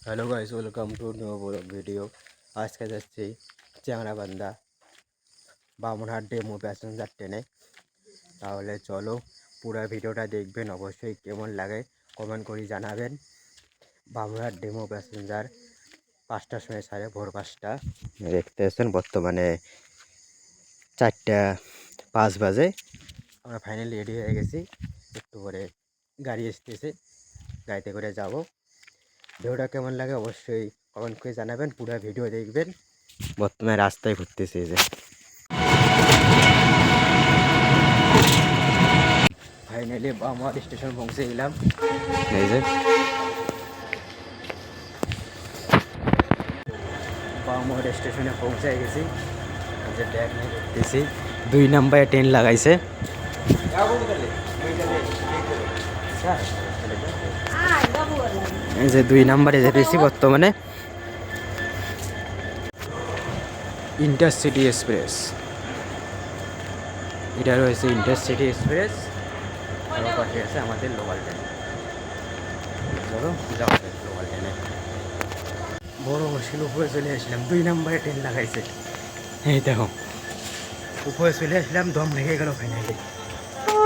Hello guys, welcome to new video. आज का যাচ্ছি চ্যাংড়াবান্ধা বামুনহাট ডেমো প্যাসেঞ্জার ট্রেনে। তাহলে চলো পুরো ভিডিওটা দেখবেন, অবশ্যই কেমন লাগে কমেন্ট করে জানাবেন। বামুনহাট ডেমো প্যাসেঞ্জার 5টার সময় ছাড়ে, ভোর 5টা। দেখতে পাচ্ছেন বর্তমানে 4টা 5 বাজে। আমরা ফাইনালি রেডি হয়ে গেছি, একটু পরে গাড়ি আসতেছে, গাড়িতে করে যাব। ভিডিওটা কেমন লাগে অবশ্যই কমেন্ট করে জানাবেন, পুরো ভিডিও দেখবেন। বর্তমানে রাস্তায় ঘুরতেছি, যে ফাইনালি বামুনহাট স্টেশন পৌঁছে গেলাম। এই যে বামুনহাট স্টেশনে পৌঁছে গেছি, যে ব্যাগ নিয়ে ঘুরতেছি। 2 নম্বরে ট্রেন লাগাইছে। এই যে 2 নম্বরে যেতেছি বর্তমানে। ইন্টারসিটি এক্সপ্রেস, এটা রয়েছে ইন্টারসিটি এক্সপ্রেস। আর পাশে আছে আমাদের লোকাল ট্রেন। চলো যাওয়া যাক লোকাল ট্রেনে। বড় মুশকিল, উপরে চলে আসলাম। 2 নম্বরে ট্রেন লাগাইছে। এই দেখো, উপরে চলে আসলাম, দম ভেঙে গেল ফাইনালি।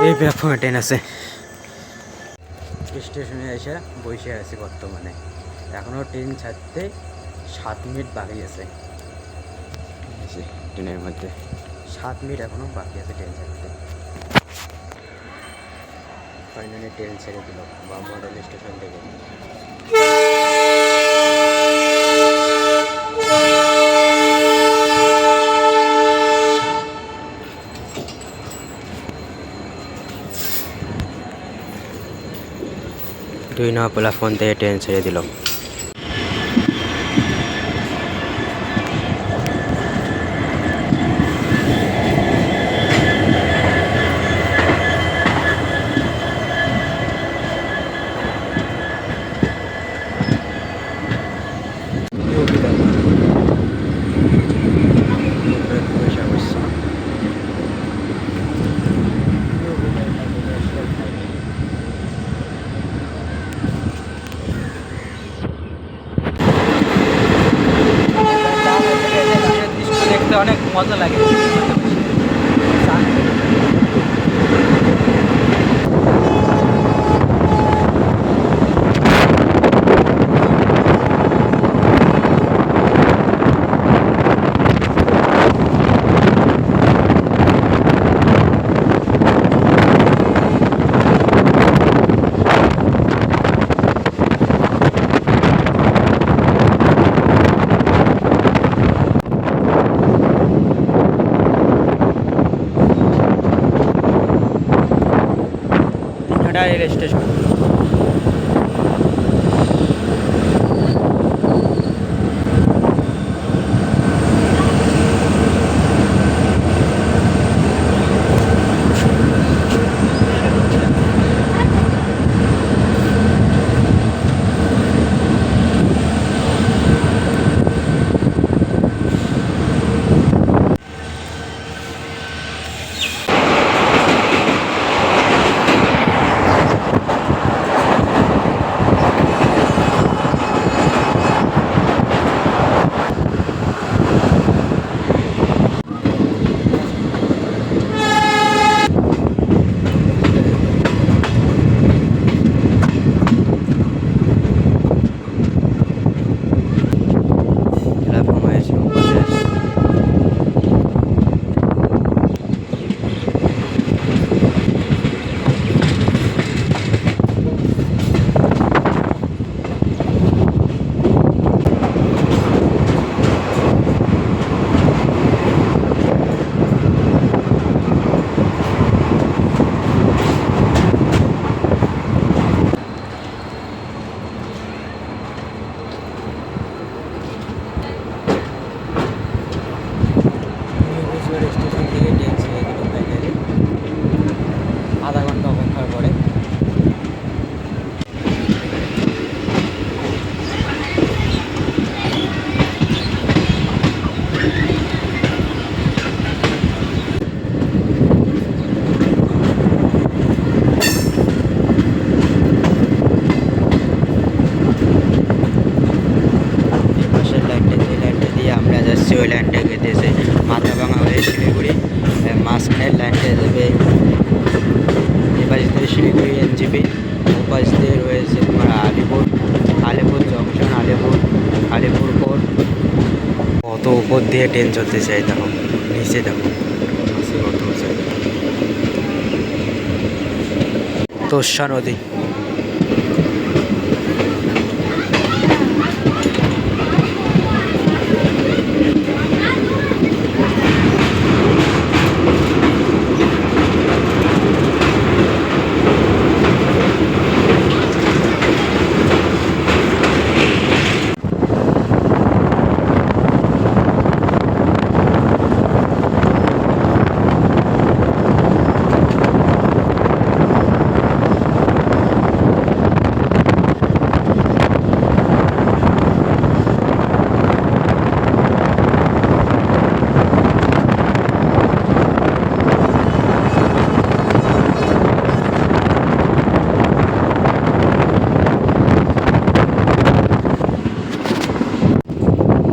এই প্ল্যাটফর্মে ট্রেন আছে। স্টেশনে এসে বসে আছি বর্তমানে। এখনও ট্রেন ছাড়তে 7 মিনিট বাকি আছে। ট্রেনের মধ্যে 7 মিনিট এখনও বাকি আছে ট্রেন ছাড়তে। ফাইনালি ট্রেন ছেড়ে দিল বামুনহাট রেল স্টেশন থেকে। দুই নম্বর প্ল্যাটফর্ম থেকে ট্রেন ছেড়ে দিল। দেখতে অনেক মজা লাগে। Rail station. ওই লাইনটা গেছে মাথাভাঙা হয়ে শিলিগুড়ি, মাঝখানের লাইনটা যাবে এপাশ দিয়ে শিলিগুড়ি এনজিপি, ওপাশ দিয়ে রয়েছে তোমার আলিপুর জংশন, আলিপুর কোর্ট। কত উপর দিয়ে ট্রেন চলতেছে, দেখো নিচে দেখো নিচে কত উঁচু। তোষা নদী।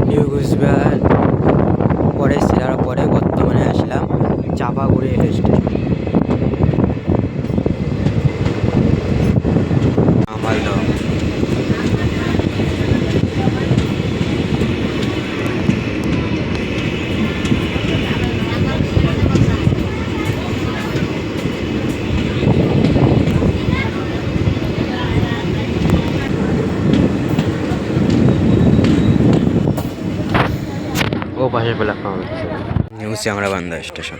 নিউ কুচবিহার পরে শিলার পরে বর্তমানে আসলাম চাপাগুড়ি রেল স্টেশন, মালদহ। ও পাশে platform new Changrabandha station.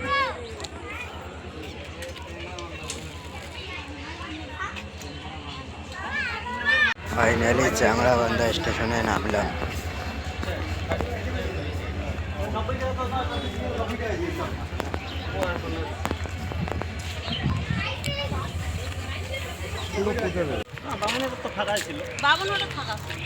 Finally Changrabandha স্টেশনে নামলাম। বামুনের তো ফাঁকা ছিল, বামুনের ফাঁকা ছিল।